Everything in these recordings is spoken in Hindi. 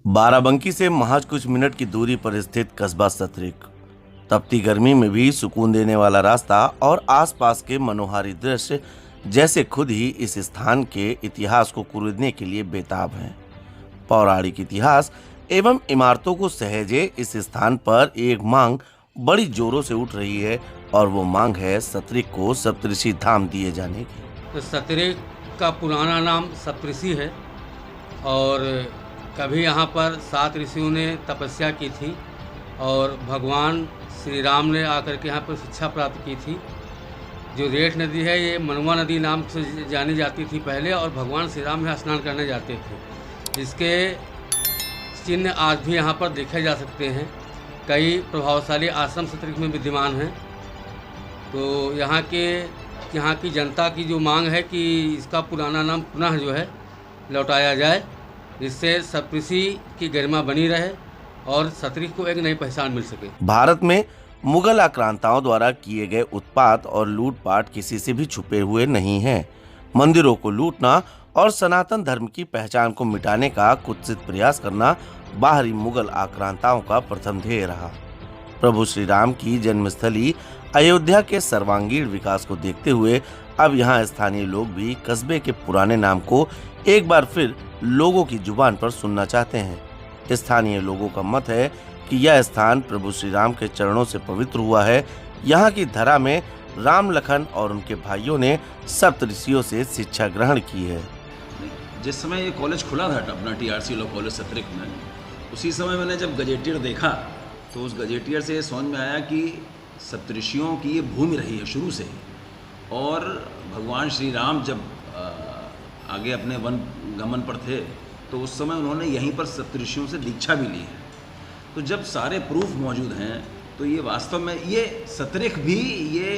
बाराबंकी से महज कुछ मिनट की दूरी पर स्थित कस्बा सतरिक तपती गर्मी में भी सुकून देने वाला रास्ता और आसपास के मनोहारी दृश्य जैसे खुद ही इस स्थान के इतिहास को कुरेदने के लिए बेताब हैं। पौराणिक इतिहास एवं इमारतों को सहेजे इस स्थान पर एक मांग बड़ी जोरों से उठ रही है और वो मांग है सतरिक को सप्तऋषि धाम दिए जाने की। तो सतरिक का पुराना नाम सप्तऋषि है और कभी यहाँ पर 7 ऋषियों ने तपस्या की थी और भगवान श्री राम ने आकर के यहाँ पर शिक्षा प्राप्त की थी। जो रेठ नदी है ये मनवा नदी नाम से जानी जाती थी पहले, और भगवान श्री राम यहाँ स्नान करने जाते थे, जिसके चिन्ह आज भी यहाँ पर देखे जा सकते हैं। कई प्रभावशाली आश्रम सतरिक में विद्यमान हैं। तो यहाँ की जनता की जो मांग है कि इसका पुराना नाम पुनः जो है लौटाया जाए, जिससे सप्तऋषि की गरिमा बनी रहे और सतरिक को एक नई पहचान मिल सके। भारत में मुगल आक्रांताओं द्वारा किए गए उत्पात और लूटपाट किसी से भी छुपे हुए नहीं हैं। मंदिरों को लूटना और सनातन धर्म की पहचान को मिटाने का कुत्सित प्रयास करना बाहरी मुगल आक्रांताओं का प्रथम ध्येय रहा। प्रभु श्री राम की जन्मस्थली अयोध्या के सर्वांगीण विकास को देखते हुए अब यहाँ स्थानीय लोग भी कस्बे के पुराने नाम को एक बार फिर लोगों की जुबान पर सुनना चाहते हैं। स्थानीय लोगों का मत है कि यह स्थान प्रभु श्री राम के चरणों से पवित्र हुआ है। यहाँ की धरा में राम, लखन और उनके भाइयों ने सप्तऋषियों से शिक्षा ग्रहण की है। जिस समय ये कॉलेज खुला था अपना TRC लॉ कॉलेज सतरिक में, उसी समय मैंने जब गजेटियर देखा तो उस गजेटियर से समझ में आया कि सप्तऋषियों की ये भूमि रही है शुरू से ही। और भगवान श्री राम जब आगे अपने वन गमन पर थे तो उस समय उन्होंने यहीं पर सप्तऋषियों से दीक्षा भी ली है। तो जब सारे प्रूफ मौजूद हैं तो ये वास्तव में ये सतरिक भी ये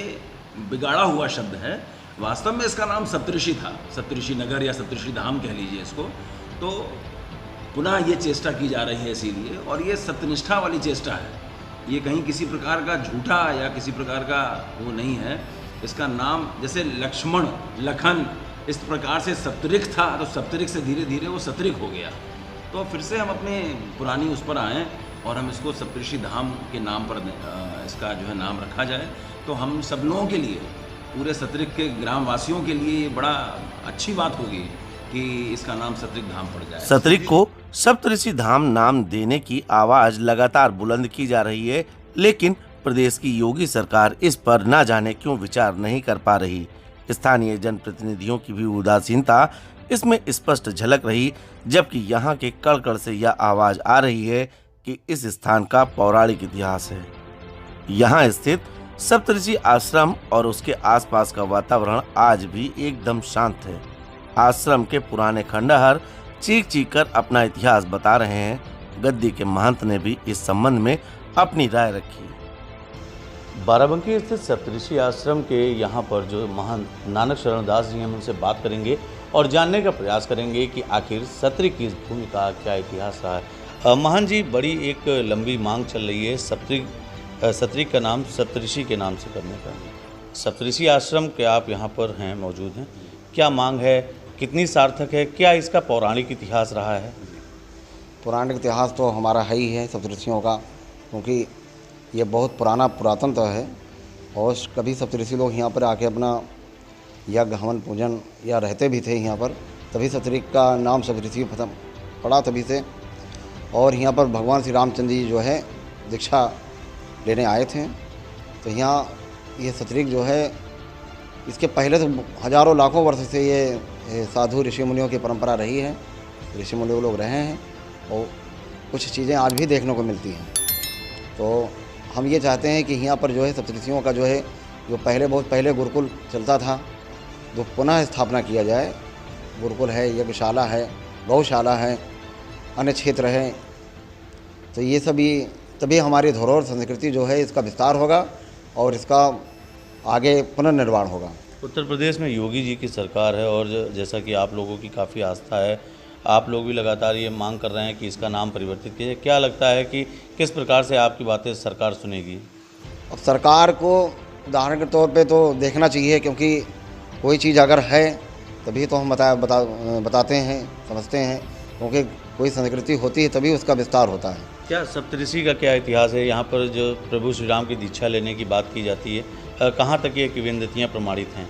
बिगाड़ा हुआ शब्द है। वास्तव में इसका नाम सप्तऋषि था, सप्तऋषि नगर या सप्तऋषि धाम कह लीजिए इसको। तो पुनः ये चेष्टा की जा रही है इसीलिए, और ये सत्यनिष्ठा वाली चेष्टा है। ये कहीं किसी प्रकार का झूठा या किसी प्रकार का वो नहीं है। इसका नाम जैसे लक्ष्मण, लखन इस प्रकार से सप्तरिक था, तो सप्तरिक से धीरे धीरे वो सतरिक हो गया। तो फिर से हम अपने पुरानी उस पर आएँ और हम इसको सप्तऋषि धाम के नाम पर इसका जो है नाम रखा जाए, तो हम सब लोगों के लिए, पूरे सतरिक के ग्रामवासियों के लिए ये बड़ा अच्छी बात होगी कि इसका नाम सतरिक धाम पड़ जाए। सतरिक को सप्तऋषि धाम नाम देने की आवाज लगातार बुलंद की जा रही है, लेकिन प्रदेश की योगी सरकार इस पर न जाने क्यों विचार नहीं कर पा रही। स्थानीय जनप्रतिनिधियों की भी उदासीनता इसमें स्पष्ट झलक रही, जबकि यहाँ के कड़ से यह आवाज आ रही है कि इस स्थान का पौराणिक इतिहास है। यहाँ स्थित सप्तऋषि आश्रम और उसके आसपास का वातावरण आज भी एकदम शांत है। आश्रम के पुराने खंडहर चीख चीख कर अपना इतिहास बता रहे हैं। गद्दी के महंत ने भी इस संबंध में अपनी राय रखी। बाराबंकी स्थित सप्तऋषि आश्रम के यहाँ पर जो महंत नानक शरण दास जी, हम उनसे बात करेंगे और जानने का प्रयास करेंगे कि आखिर सतरिक की इस भूमि का क्या इतिहास रहा है। महंत जी, बड़ी एक लंबी मांग चल रही है सतरिक का नाम सप्तऋषि के नाम से करने का। सप्तऋषि आश्रम के आप यहाँ पर हैं, मौजूद हैं, क्या मांग है, कितनी सार्थक है, क्या इसका पौराणिक इतिहास रहा है? पौराणिक इतिहास तो हमारा है ही है सप्तऋषियों का, क्योंकि ये बहुत पुरातन तो है। और कभी सप्तऋषि लोग यहाँ पर आके अपना यज्ञ हवन पूजन या रहते भी थे यहाँ पर, तभी सतरिक का नाम सप्तऋषि पड़ा तभी से। और यहाँ पर भगवान श्री रामचंद्र जी जो है दीक्षा लेने आए थे, तो यहाँ ये सतरिक जो है, इसके पहले तो हजारों लाखों वर्ष से ये साधु ऋषि मुनियों की परंपरा रही है। ऋषि मुनि लोग रहे हैं और कुछ चीज़ें आज भी देखने को मिलती हैं। तो हम ये चाहते हैं कि यहाँ पर जो है सप्तऋषियों का जो है, जो बहुत पहले गुरुकुल चलता था, जो पुनः स्थापना किया जाए। गुरुकुल है, यज्ञशाला है, गौशाला है, अन्य क्षेत्र है। तो ये सभी तभी हमारी धरोहर संस्कृति जो है इसका विस्तार होगा और इसका आगे पुनर्निर्माण होगा। उत्तर प्रदेश में योगी जी की सरकार है और जैसा कि आप लोगों की काफ़ी आस्था है, आप लोग भी लगातार ये मांग कर रहे हैं कि इसका नाम परिवर्तित किया जाए। क्या लगता है कि किस प्रकार से आपकी बातें सरकार सुनेगी? अब सरकार को उदाहरण के तौर पे तो देखना चाहिए, क्योंकि कोई चीज़ अगर है तभी तो हम बताते हैं, समझते हैं। क्योंकि कोई संस्कृति होती है तभी उसका विस्तार होता है। क्या सप्तऋषि का क्या इतिहास है? यहाँ पर जो प्रभु श्री राम की दीक्षा लेने की बात की जाती है, कहाँ तक ये किंवदंतियाँ प्रमाणित हैं?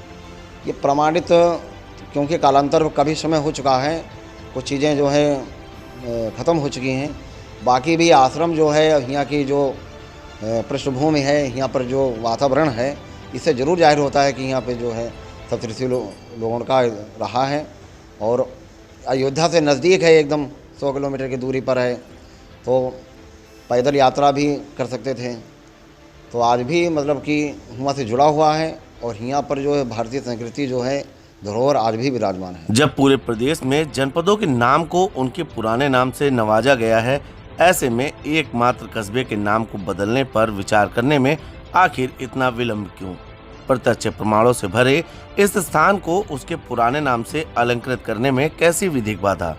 ये प्रमाणित क्योंकि कालांतर का भी समय हो चुका है, कुछ चीज़ें जो है ख़त्म हो चुकी हैं। बाकी भी आश्रम जो है, यहाँ की जो पृष्ठभूमि है, यहाँ पर जो वातावरण है, इससे ज़रूर जाहिर होता है कि यहाँ पे जो है सप्तऋषि लोगों का रहा है। और अयोध्या से नज़दीक है, एकदम 100 किलोमीटर की दूरी पर है, तो पैदल यात्रा भी कर सकते थे। तो आज भी मतलब कि वहाँ से जुड़ा हुआ है और यहाँ पर जो है भारतीय संस्कृति जो है धरोहर आज भी विराजमान है। जब पूरे प्रदेश में जनपदों के नाम को उनके पुराने नाम से नवाजा गया है, ऐसे में एकमात्र कस्बे के नाम को बदलने पर विचार करने में आखिर इतना विलंब क्यों? प्रत्यक्ष प्रमाणों से भरे इस स्थान को उसके पुराने नाम से अलंकृत करने में कैसी विधिक बाधा?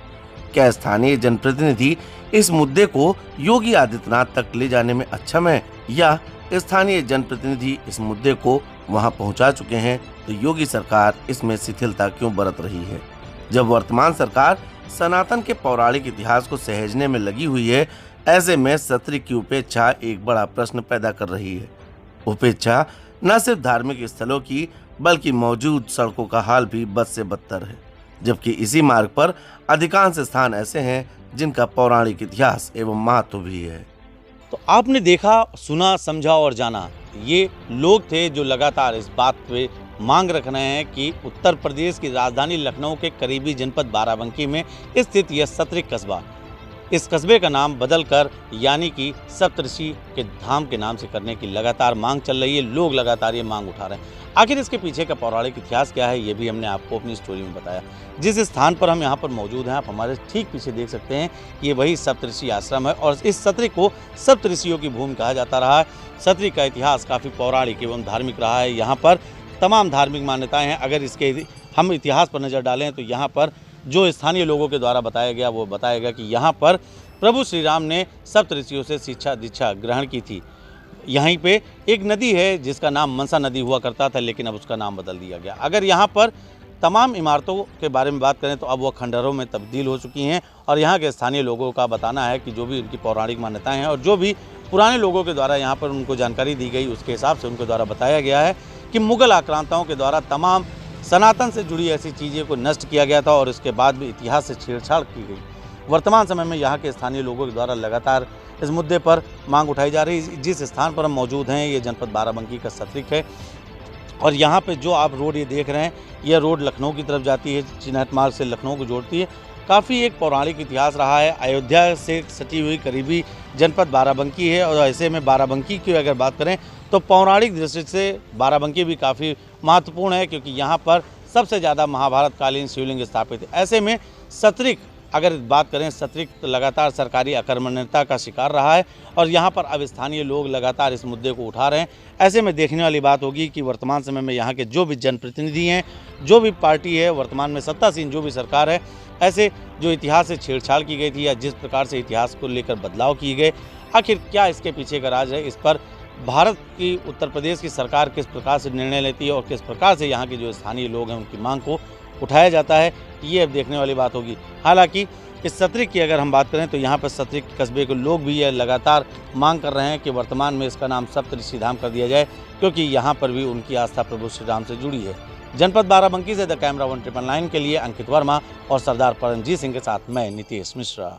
क्या स्थानीय जनप्रतिनिधि इस मुद्दे को योगी आदित्यनाथ तक ले जाने में अक्षम है, या स्थानीय जनप्रतिनिधि इस मुद्दे को वहां पहुंचा चुके हैं, तो योगी सरकार इसमें शिथिलता क्यों बरत रही है? जब वर्तमान सरकार सनातन के पौराणिक इतिहास को सहेजने में लगी हुई है, ऐसे में सत्री की उपेक्षा एक बड़ा प्रश्न पैदा कर रही है। उपेक्षा न सिर्फ धार्मिक स्थलों की, बल्कि मौजूद सड़कों का हाल भी बद से बदतर है, जबकि इसी मार्ग पर अधिकांश स्थान ऐसे हैं जिनका पौराणिक इतिहास एवं महत्व भी है। तो आपने देखा, सुना, समझा और जाना, ये लोग थे जो लगातार इस बात पे मांग रख रहे हैं कि उत्तर प्रदेश की राजधानी लखनऊ के करीबी जनपद बाराबंकी में स्थित यह सत्रिक कस्बा, इस कस्बे का नाम बदलकर यानी कि सप्तऋषि के धाम के नाम से करने की लगातार मांग चल रही है। लोग लगातार ये मांग उठा रहे हैं। आखिर इसके पीछे का पौराणिक इतिहास क्या है, ये भी हमने आपको अपनी स्टोरी में बताया। जिस स्थान पर हम यहाँ पर मौजूद हैं, आप हमारे ठीक पीछे देख सकते हैं, ये वही सप्तऋषि आश्रम है और इस सत्री को सप्तऋषियों की भूमि कहा जाता रहा है। सत्री का इतिहास काफ़ी पौराणिक एवं धार्मिक रहा है। यहाँ पर तमाम धार्मिक मान्यताएँ हैं। अगर इसके हम इतिहास पर नज़र डालें तो यहाँ पर जो स्थानीय लोगों के द्वारा बताया गया, वो बताया गया कि यहाँ पर प्रभु श्री राम ने सप्तऋषियों से शिक्षा दीक्षा ग्रहण की थी। यहीं पे एक नदी है जिसका नाम मनसा नदी हुआ करता था, लेकिन अब उसका नाम बदल दिया गया। अगर यहाँ पर तमाम इमारतों के बारे में बात करें तो अब वह खंडहरों में तब्दील हो चुकी हैं और यहाँ के स्थानीय लोगों का बताना है कि जो भी उनकी पौराणिक मान्यताएँ हैं और जो भी पुराने लोगों के द्वारा यहाँ पर उनको जानकारी दी गई, उसके हिसाब से उनके द्वारा बताया गया है कि मुग़ल आक्रांताओं के द्वारा तमाम सनातन से जुड़ी ऐसी चीज़ें को नष्ट किया गया था और इसके बाद भी इतिहास से छेड़छाड़ की गई। वर्तमान समय में यहाँ के स्थानीय लोगों के द्वारा लगातार इस मुद्दे पर मांग उठाई जा रही है। जिस स्थान पर हम मौजूद हैं, ये जनपद बाराबंकी का सत्रिक है और यहाँ पे जो आप रोड ये देख रहे हैं, यह रोड लखनऊ की तरफ जाती है, चिन्हट मार्ग से लखनऊ को जोड़ती है। काफ़ी एक पौराणिक इतिहास रहा है। अयोध्या से सटी हुई करीबी जनपद बाराबंकी है और ऐसे में बाराबंकी की अगर बात करें तो पौराणिक दृष्टि से बाराबंकी भी काफ़ी महत्वपूर्ण है, क्योंकि यहाँ पर सबसे ज़्यादा महाभारत कालीन शिवलिंग स्थापित है। ऐसे में सत्रिक अगर बात करें, सत्रिक लगातार सरकारी आक्रमणीयता का शिकार रहा है और यहाँ पर अब स्थानीय लोग लगातार इस मुद्दे को उठा रहे हैं। ऐसे में देखने वाली बात होगी कि वर्तमान समय में यहाँ के जो भी जनप्रतिनिधि हैं, जो भी पार्टी है, वर्तमान में सत्तासीन जो भी सरकार है, ऐसे जो इतिहास से छेड़छाड़ की गई थी या जिस प्रकार से इतिहास को लेकर बदलाव किए गए, आखिर क्या इसके पीछे का राज है? इस पर भारत की उत्तर प्रदेश की सरकार किस प्रकार से निर्णय लेती है और किस प्रकार से यहाँ के जो स्थानीय लोग हैं उनकी मांग को उठाया जाता है, ये अब देखने वाली बात होगी। हालांकि इस सत्रिक की अगर हम बात करें तो यहाँ पर सत्रिक कस्बे के लोग भी यह लगातार मांग कर रहे हैं कि वर्तमान में इसका नाम सप्तऋषि धाम कर दिया जाए, क्योंकि यहाँ पर भी उनकी आस्था प्रभु श्री राम से जुड़ी है। जनपद बाराबंकी से द कैमरा 1999 के लिए अंकित वर्मा और सरदार परमजीत सिंह के साथ मैं नितेश मिश्रा।